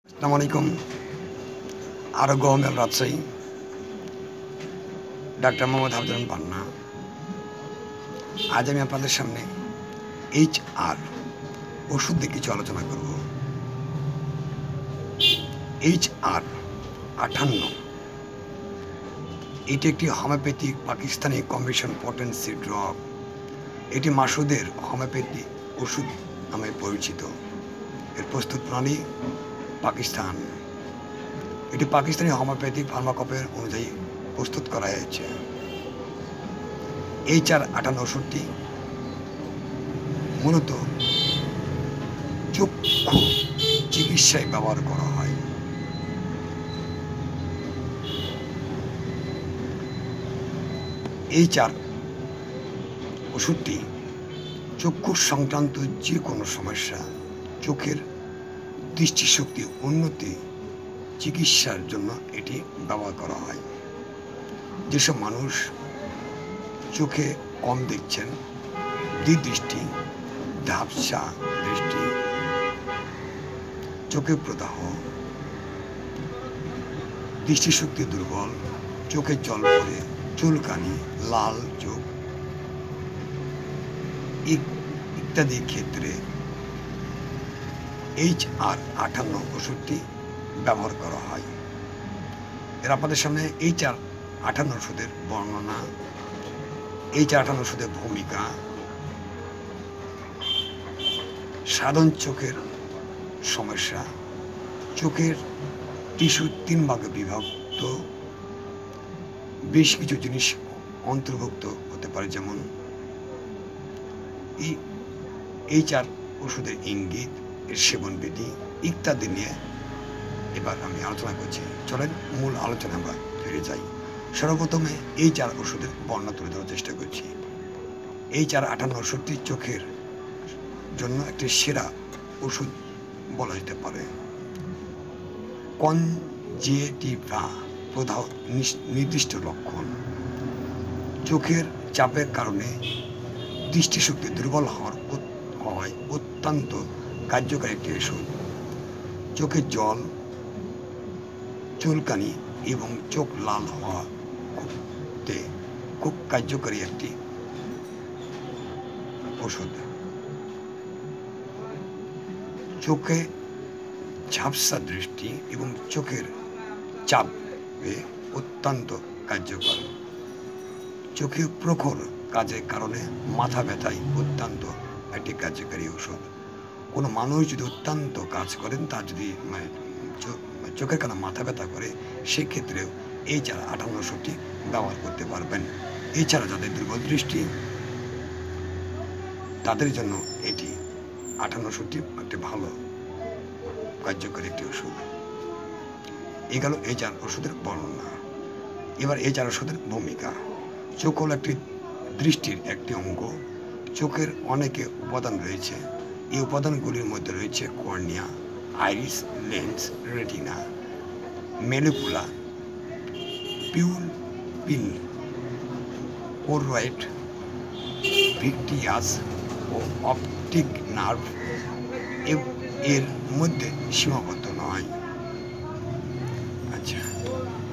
আসসালামু আলাইকুম। আরোগ্য হোমিও রাজশাহী, ডাক্তার মোহাম্মদ হাফিজুর পান্না। আজ আমি আপনাদের সামনে HR ওষুধ দিয়ে কিছু আলোচনা করব। HR-58 এটি একটি homeopathic Pakistani combination potency drug. এটি মাসুদের হোমিওপ্যাথি ওষুধ নামে পরিচিত। এর প্রস্তুত প্রণালী পাকিস্তান। এটি পাকিস্তানি হোমিওপ্যাথিক ফার্মাকপের অনুযায়ী প্রস্তুত করা হয়েছে। HR-58 ওষুধটি মূলত চক্ষু চিকিৎসায় ব্যবহার করা হয়। HR ওষুধটি চক্ষু সংক্রান্ত যে কোনো সমস্যা, চোখের দৃষ্টিশক্তি উন্নতি চিকিৎসার জন্য এটি ব্যবহার করা হয়। যেসব মানুষ চোখে কম দেখছেন, দৃষ্টি, ঝাপসা দৃষ্টি, চোখে প্রদাহ, দৃষ্টিশক্তি দুর্বল, চোখে জল পড়ে, চুলকানি, লাল চোখ ইত্যাদি ক্ষেত্রে HR-58 ওষুধটি ব্যবহার করা হয়। এর আপনাদের সামনে HR-58 ওষুধের বর্ণনা, HR-58 ওষুধের ভূমিকা, সাধারণ চোখের সমস্যা, চোখের টিস্যু 3 ভাগে বিভক্ত, বেশ কিছু জিনিস অন্তর্ভুক্ত হতে পারে, যেমন HR ওষুধের ইঙ্গিত, এর সেবনবিধি ইত্যাদি নিয়ে এবার আমি আলোচনা করছি। চলেন মূল আলোচনা আমরা ফিরে যাই। সর্বপ্রথমে HR ওষুধের বর্ণনা তুলে ধরার চেষ্টা করছি। HR-58 ওষুধটি চোখের জন্য একটি সেরা ওষুধ বলা যেতে পারে। কনজেক্টিভা প্রদাহ নির্দিষ্ট লক্ষণ, চোখের চাপের কারণে দৃষ্টিশক্তি দুর্বল হওয়ায় অত্যন্ত কার্যকারী একটি ওষুধ। চোখের জল, চুলকানি এবং চোখ লাল হওয়াতে খুব কার্যকারী একটি ওষুধ। চোখে ঝাপসা দৃষ্টি এবং চোখের চাপে অত্যন্ত কার্যকর। চোখে প্রখর কাজের কারণে মাথা ব্যথায় অত্যন্ত একটি কার্যকারী ওষুধ। কোনো মানুষ যদি অত্যন্ত কাজ করেন, তার যদি চোখের কারণে মাথা ব্যথা করে, সেক্ষেত্রেও HR-58 ওষুধটি ব্যবহার করতে পারবেন। এছাড়া যাদের দুর্বল দৃষ্টি, তাদের জন্য এটি 58 ওষুধটি একটি ভালো কার্যকরী একটি ওষুধ। এই গেল HR ওষুধের বর্ণনা। এবার HR ওষুধের ভূমিকা। চোখ হল একটি দৃষ্টির একটি অঙ্গ। চোখের অনেকে উপাদান রয়েছে। এই উপাদানগুলির মধ্যে রয়েছে কর্নিয়া, আইরিস, লেন্স, রেটিনা, মেলিকুলা, পিউপিল, কোরয়েড, ভিট্রিয়াস ও অপটিক নার্ভ এর মধ্যে সীমাবদ্ধ নয়। আচ্ছা,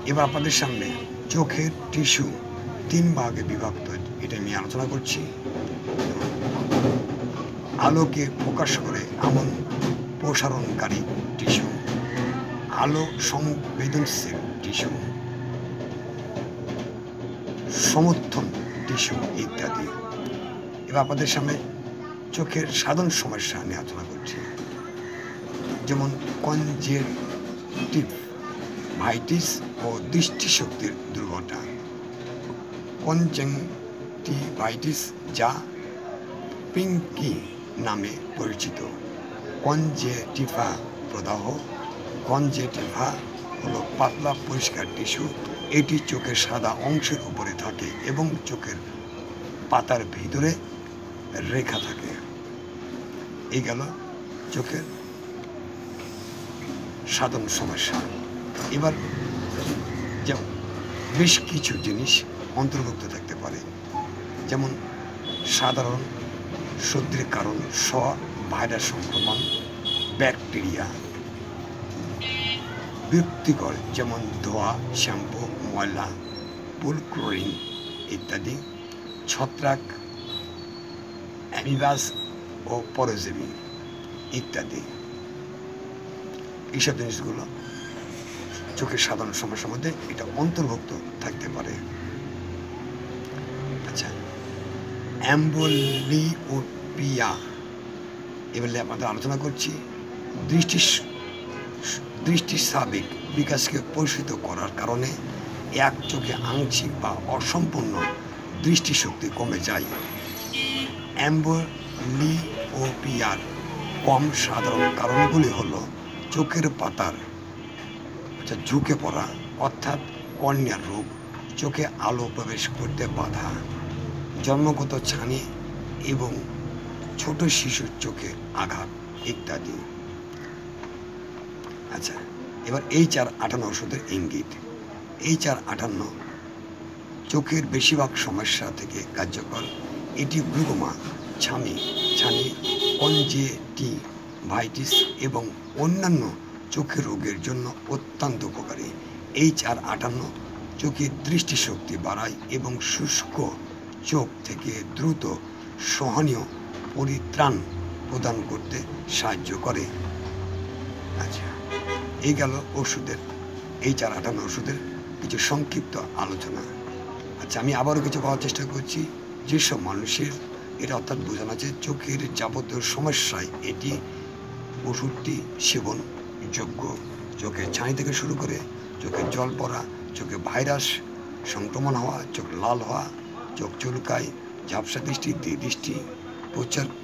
এবার আপনাদের সামনে চোখের টিস্যু 3 ভাগে বিভক্ত, এটা নিয়ে আলোচনা করছি। আলোকে ফোকাস করে এমন প্রসারণকারী টিস্যু, আলো সংবেদনশীল টিস্যু, সমর্থন টিস্যু ইত্যাদি। এবার আপনাদের সামনে চোখের সাধারণ সমস্যা নিয়ে আলোচনা করছি, যেমন কনজেক্টিভাইটিস ও দৃষ্টিশক্তির দুর্বলতা। কনজেক্টিভাইটিস, যা পিঙ্কি নামে পরিচিত, কনজেক্টিভা প্রদাহ। কনজেক্টিভা হলো পাতলা পরিষ্কার টিস্যু। এটি চোখের সাদা অংশের উপরে থাকে এবং চোখের পাতার ভিতরে রেখা থাকে। এই গেল চোখের সাধারণ সমস্যা। এবার যেমন বেশ কিছু জিনিস অন্তর্ভুক্ত থাকতে পারে, যেমন সাধারণ সর্দির কারণ, ভাইরাস সংক্রমণ, ব্যাকটেরিয়া, বিরক্তিকর, যেমন ধোয়া, শ্যাম্পু, ময়লা, পুল ক্লোরিন ইত্যাদি, ছত্রাক, অ্যামিবাস ও পরজীবী ইত্যাদি। এইসব জিনিসগুলো চোখের সাধারণ সমস্যার মধ্যে এটা অন্তর্ভুক্ত থাকতে পারে। আচ্ছা, অ্যাম্বলিওপিয়া এবারে আপনাদের আলোচনা করছি। দৃষ্টিস্বাভাবিক বিকাশকে পরিচিত করার কারণে এক চোখে আংশিক বা অসম্পূর্ণ দৃষ্টিশক্তি কমে যায়। অ্যাম্বলিওপিয়ার কম সাধারণ কারণগুলি হলো চোখের পাতার ঝুঁকে পড়া অর্থাৎ কর্নিয়ার রোগ, চোখে আলো প্রবেশ করতে বাধা, জন্মগত ছানি এবং ছোট শিশুর চোখে আঘাত ইত্যাদি। আচ্ছা, এবার HR58 ওষুধের ইঙ্গিত। HR58 চোখের বেশিরভাগ সমস্যা থেকে কার্যকর। এটি গ্লুকোমা, ছানি, কনজেক্টিভাইটিস এবং অন্যান্য চোখের রোগের জন্য অত্যন্ত উপকারী। HR58 চোখের দৃষ্টিশক্তি বাড়ায় এবং শুষ্ক চোখ থেকে দ্রুত সহনীয় পরিত্রাণ প্রদান করতে সাহায্য করে। আচ্ছা, এই গেল ওষুধের HR58 ওষুধের কিছু সংক্ষিপ্ত আলোচনা। আচ্ছা, আমি আবারও কিছু বলার চেষ্টা করছি। যেসব মানুষের এটা অর্থাৎ বোঝানো আছে চোখের যাবতীয় সমস্যায় এটি ওষুধটি সেবন যোগ্য। চোখের ছানি থেকে শুরু করে চোখের জল পড়া, চোখে ভাইরাস সংক্রমণ হওয়া, চোখ লাল হওয়া, চোখ চুলকায়, ঝাপসা দৃষ্টি, দৃষ্টি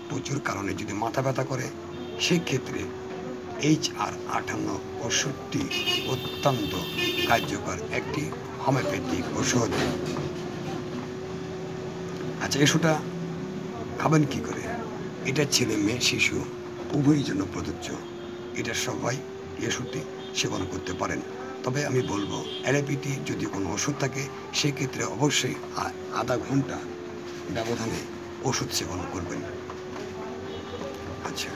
প্রচুর কারণে যদি মাথা ব্যথা করে, সেক্ষেত্রে HR58 ওষুধটি অত্যন্ত কার্যকর একটি হোমিওপ্যাথিক ওষুধ। আচ্ছা, ওষুধটা খাবেন কি করে? এটা ছেলে মেয়ে শিশু উভয়ের জন্য প্রযোজ্য। এটা সবাই এই ওষুধটি সেবন করতে পারেন। তবে আমি বলবো অ্যালোপ্যাথি যদি কোনো ওষুধ থাকে সেক্ষেত্রে অবশ্যই আধা ঘন্টা ব্যবধানে ওষুধ সেবন করবেন। আচ্ছা,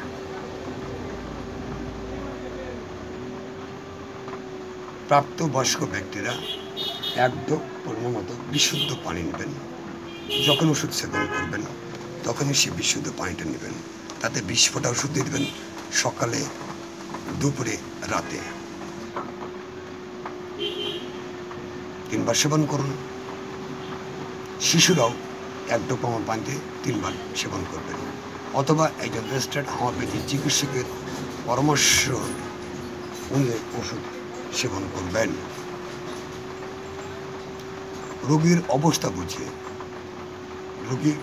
প্রাপ্তবয়স্ক ব্যক্তিরা একদম পরিমাণ মতো বিশুদ্ধ পানি নেবেন। যখন ওষুধ সেবন করবেন তখনই সে বিশুদ্ধ পানিটা নেবেন। তাতে 20 ফোঁটা ওষুধ দিয়ে দেবেন, সকালে, দুপুরে, রাতে 3 বার সেবন করুন। শিশুরাও 1 ডোপা পানিতে 3 বার সেবন করবেন, অথবা একজন রেজিস্টার্ড হোমিওপ্যাথি চিকিৎসকের পরামর্শ অনুযায়ী ওষুধ সেবন করবেন। রোগীর অবস্থা বুঝে, রোগীর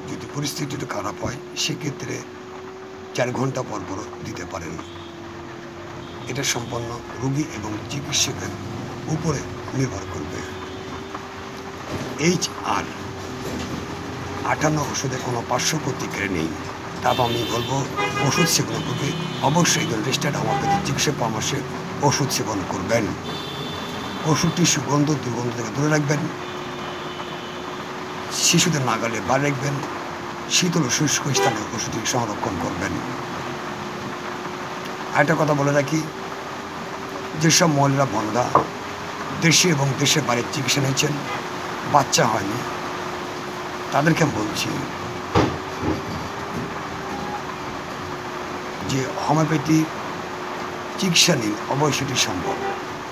যদি পরিস্থিতি একটু খারাপ হয় সেক্ষেত্রে 4 ঘন্টা পর পর দিতে পারেন। এটা সম্পূর্ণ রোগী এবং চিকিৎসকের উপরে নির্ভর করবে। HR58 ওষুধে কোনো পার্শ্ব প্রতিক্রিয়া নেই। তারপর আমি বলবো ওষুধ সেবন করবে অবশ্যই একজন রেজিস্টার্ড হোমিওপ্যাথি চিকিৎসক পরামর্শে ওষুধ সেবন করবেন। ওষুধটি সুগন্ধ দুর্গন্ধ থেকে দূরে রাখবেন, শিশুদের নাগালে বাইরে রাখবেন, শীতল ও শুষ্ক স্থানে ওষুধটি সংরক্ষণ করবেন। আরেকটা কথা বলে রাখি, যেসব মহিলারা বন্ধা দেশে এবং দেশের বাইরে চিকিৎসা নিয়েছেন, বাচ্চা হয়নি, তাদেরকে বলছি যে হোমিওপ্যাথি চিকিৎসা নিন, অবশ্যই সেটি সম্ভব।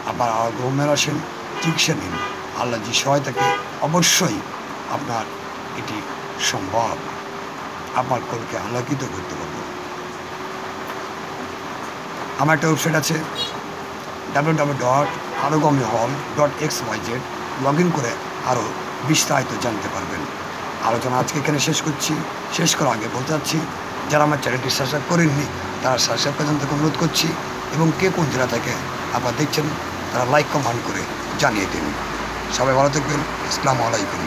আবার গ্রামের আসেন, চিকিৎসা নিন, আল্লাহ যে সহায়তাকে অবশ্যই আপনার এটি সম্ভব। আপনার কলকে আলোকিত করতে পারব। আমার একটা ওয়েবসাইট আছে www.arogomihall.xyz, লগ ইন করে আরও বিস্তারিত জানতে পারবেন। আলোচনা আজকে এখানে শেষ করছি। শেষ করার আগে বলতে চাচ্ছি, যারা আমার চ্যানেলটি সাবস্ক্রাইব করেননি তারা সাবস্ক্রাইব পর্যন্ত অনুরোধ করছি, এবং কে কোন জেলা থেকে আপনারা দেখছেন তারা লাইক কমেন্ট করে জানিয়ে দিন। সবাই ভালো থাকবেন। আসসালামু আলাইকুম।